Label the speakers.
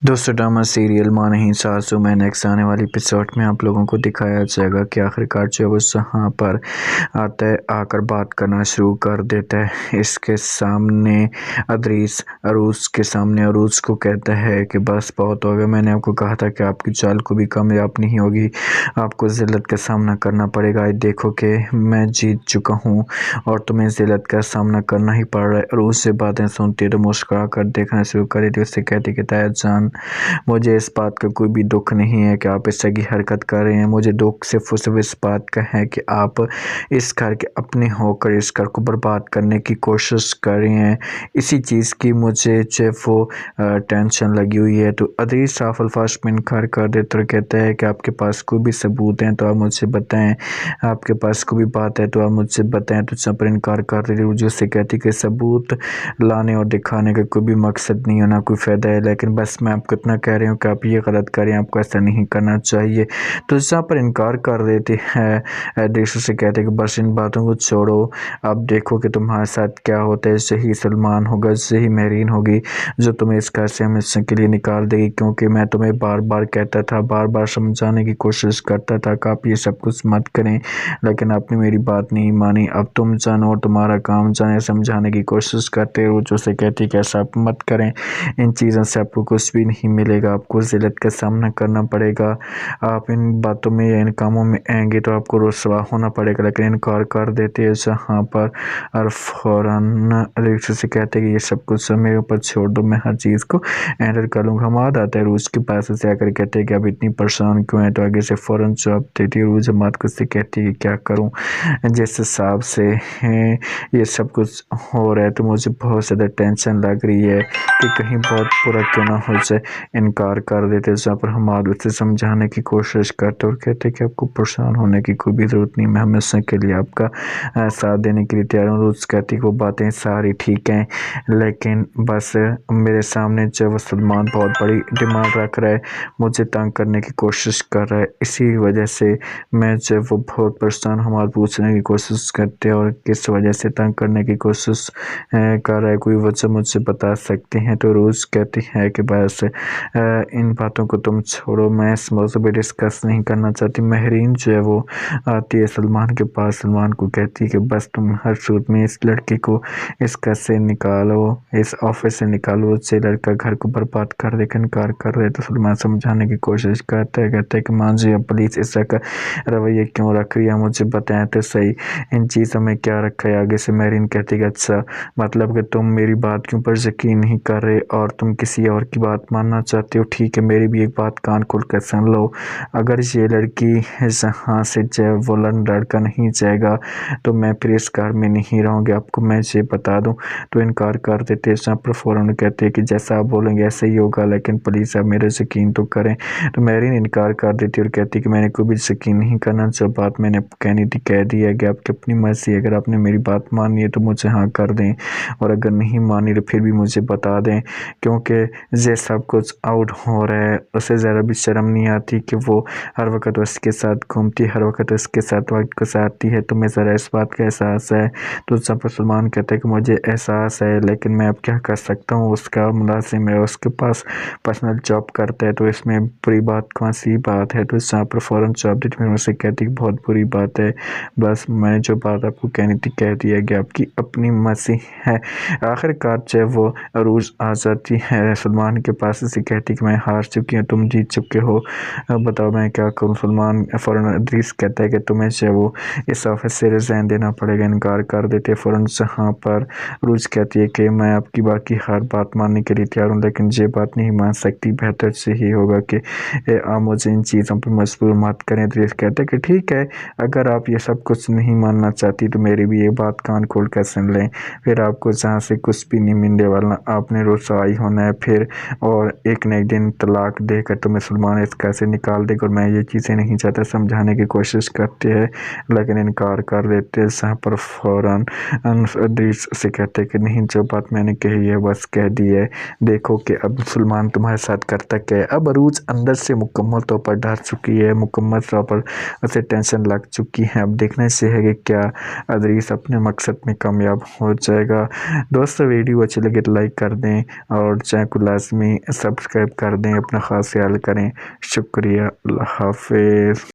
Speaker 1: دوستو drama serial مانہین ساسو میں next آنے والی ایپیسوڈ میں آپ لوگوں کو دکھایا جائے گا کہ آخرکار جو ہے وہ یہاں پر آ کر بات کرنا شروع کر دیتا ہے۔ اس کے سامنے ادریس عروس کے سامنے عروس کو کہتا ہے کہ بس بہت ہو گیا، میں نے آپ کو کہا تھا کہ آپ کی چال کو بھی کامیاب نہیں ہوگی، آپ کو ذلت کا سامنا کرنا پڑے گا، دیکھو کہ میں جیت چکا ہوں اور تمہیں ذلت کا سامنا کرنا ہی پڑ رہا ہے۔ عروس سے باتیں سنتی تو مسکرا کر دیکھنا شروع کر دیتی، اس سے کہتی کہ طاہر جان، مجھے اس بات کا کوئی بھی دکھ نہیں ہے کہ آپ اس طرح کی حرکت کر رہے ہیں، مجھے دکھ صرف اس بات کا ہے کہ آپ اس گھر کے اپنے ہو کر اس گھر کو برباد کرنے کی کوشش کر رہے ہیں، اسی چیز کی مجھے جو وہ ٹینشن لگی ہوئی ہے۔ تو ادریس صاف الفاظ میں انکار کر دیتا اور کہتا ہے کہ آپ کے پاس کوئی بھی ثبوت ہیں تو آپ مجھ سے بتائیں، آپ کے پاس کوئی بھی بات ہے تو آپ مجھ سے بتائیں۔ تو جہاں پر انکار کر دیتی ہے، جو سے کہتی کہ ثبوت لانے اور دکھانے کا کوئی بھی مقصد نہیں ہونا، کوئی فائدہ ہے، لیکن بس میں آپ کو اتنا کہہ رہی ہوں کہ آپ یہ غلط کریں، آپ کو ایسا نہیں کرنا چاہیے۔ تو جہاں پر انکار کر دیتے ہیں، ادریس سے کہتے ہیں کہ بس ان باتوں کو چھوڑو، اب دیکھو کہ تمہارے ساتھ کیا ہوتا ہے، صحیح سلمان ہوگا، صحیح مہرین ہوگی جو تمہیں اس گھر سے ہمیشہ کے لیے نکال دے گی، کیونکہ میں تمہیں بار بار کہتا تھا، بار بار سمجھانے کی کوشش کرتا تھا کہ آپ یہ سب کچھ مت کریں، لیکن آپ نے میری بات نہیں مانی۔ اب تم جانو اور تمہارا کام جانے، سمجھانے کی کوشش کرتے ہو، جو سے کہتی کہ ایسا آپ مت کریں، ان چیزوں سے آپ کو کچھ بھی نہیں ملے گا، آپ کو ذلت کا سامنا کرنا پڑے گا، آپ ان باتوں میں یا ان کاموں میں آئیں گے تو آپ کو رسوا ہونا پڑے گا، لیکن انکار کر دیتے ہیں جہاں پر اور فوراً ادریس سے کہتے ہیں کہ یہ سب کچھ میرے اوپر چھوڑ دو، میں ہر چیز کو ہینڈل کر لوں گا۔ حماد آتا ہے روز کے پاس سے آ کر کہتے ہیں کہ اب اتنی پریشان کیوں ہیں، تو آگے سے فوراً جواب دیتی ہے روز حماد کو، سے کہتی ہے کہ کیا کروں، جس حساب سے یہ سب کچھ ہو رہا ہے تو مجھے بہت زیادہ ٹینشن لگ رہی ہے کہ کہیں بہت برا کیوں نہ ہو جائے۔ انکار کر دیتے جہاں پر حماد اسے سمجھانے کی کوشش کرتے اور کہتے کہ آپ کو پریشان ہونے کی کوئی بھی ضرورت نہیں، میں ہمیشہ کے لیے آپ کا ساتھ دینے کے لیے تیار ہوں۔ روز کہتی کہ وہ باتیں ساری ٹھیک ہیں، لیکن بس میرے سامنے جو وہ سلمان بہت بڑی ڈیمانڈ رکھ رہا ہے، مجھے تنگ کرنے کی کوشش کر رہا ہے، اسی وجہ سے میں جو وہ بہت پریشان ہوں۔ حماد پوچھنے کی کوشش کرتے اور کس وجہ سے تنگ کرنے کی کوشش کر رہا ہے، کوئی وجہ مجھ سے بتا سکتے ہیں؟ تو روز کہتی ہے کہ بس ان باتوں کو تم چھوڑو، میں اس موضوع پہ ڈسکس نہیں کرنا چاہتی۔ مہرین جو ہے وہ آتی ہے سلمان کے پاس، سلمان کو کہتی ہے کہ بس تم ہر صورت میں اس لڑکی کو اس گھر سے نکالو، اس آفس سے نکالو، سے لڑکا گھر کو برباد کر دے۔ انکار کر رہے تو سلمان سمجھانے کی کوشش کرتا ہے، کہتا ہے کہ ماں جی اب پلیز اس طرح کا رویہ کیوں رکھ رہی ہے، مجھے بتائیں تو صحیح ان چیزوں میں کیا رکھا ہے۔ آگے سے مہرین کہتی کہ اچھا مطلب کہ تم میری بات کے اوپر یقین نہیں کر رہے اور تم کسی اور کی بات ماننا چاہتے ہو، ٹھیک ہے میری بھی ایک بات کان کھول کر سن لو، اگر یہ لڑکی یہاں سے جائے، وہ لڑکا نہیں جائے گا تو میں پھر اس گھر میں نہیں رہوں گی، آپ کو میں یہ بتا دوں۔ تو انکار کر دیتے ہیں پر فوراً کہتے ہیں کہ جیسا آپ بولیں گے ایسا ہی ہوگا، لیکن پلیز آپ میرے یقین تو کریں۔ تو مہرین انکار کر دیتی اور کہتی کہ میں نے کوئی بھی یقین نہیں کرنا، جو بات میں نے کہنی تھی کہہ دی ہے کہ آپ کی اپنی مرضی، اگر آپ نے میری بات مانی ہے تو مجھے ہاں کر دیں اور اگر نہیں مانی تو پھر بھی مجھے بتا دیں، کیونکہ یہ سب کچھ آؤٹ ہو رہا ہے۔ اسے ذرا بھی شرم نہیں آتی کہ وہ ہر وقت اس کے ساتھ گھومتی، ہر وقت اس کے ساتھ وقت گزارتی ہے، تمہیں ذرا اس بات کا احساس ہے؟ تو جب سلمان کہتا ہے کہ مجھے احساس ہے، لیکن میں اب کیا کر سکتا ہوں، اس کا ملازم ہے، اس کے پاس پرسنل جاب کرتا ہے، تو اس میں بری بات کون سی بات ہے؟ تو جہاں پر فوراً جواب دیتی ہے، اسے کہتی کہ بہت بری بات ہے، بس میں جو بات آپ کو کہنی تھی کہہ دیا کہ آپ کی اپنی مرضی ہے۔ آخر کار جب وہ عروج آ جاتی ہے سلمان کے پاس، سے کہتی کہ میں ہار چکی ہوں، تم جیت چکے ہو، بتاؤ میں کیا کروں۔ سلمان فوراً ادریس کہتا ہے کہ تمہیں جو وہ اس آفس سے ریزائن دینا پڑے گا۔ انکار کر دیتے فوراً جہاں پر عروج کہتی ہے کہ میں آپ کی باقی ہر بات ماننے کے لیے تیار ہوں، لیکن یہ بات نہیں مان سکتی، بہتر سے ہی ہوگا کہ آپ مجھے ان چیزوں پر مجبور مت کریں۔ ادریس کہتا ہے کہ ٹھیک ہے، اگر آپ یہ سب کچھ نہیں ماننا چاہتی تو میری بھی یہ بات کان کھول کر سن لیں، پھر آپ کو جہاں سے کچھ بھی نہیں ملنے والا، آپ نے رسوائی ہونا ہے پھر، اور ایک نہ ایک دن طلاق دے کر تمہیں سلمان اس گھر سے نکال دے گا، اور میں یہ چیزیں نہیں چاہتا۔ سمجھانے کی کوشش کرتے ہیں لیکن انکار کر دیتے ہیں، جہاں پر فوراً ادریس سے کہتے ہیں کہ نہیں، جو بات میں نے کہی ہے بس کہہ دی ہے، دیکھو کہ اب سلمان تمہارے ساتھ کرتا کیا ہے۔ اب عروج اندر سے مکمل طور پر ڈر چکی ہے، مکمل طور پر اسے ٹینشن لگ چکی ہے، اب دیکھنے سے ہے کہ کیا ادریس اپنے مقصد میں کامیاب ہو جائے گا۔ دوستو ویڈیو اچھی لگے تو لائک کر دیں اور چینل کو لازمی سبسکرائب کر دیں، اپنا خاص خیال کریں۔ شکریہ، اللہ حافظ۔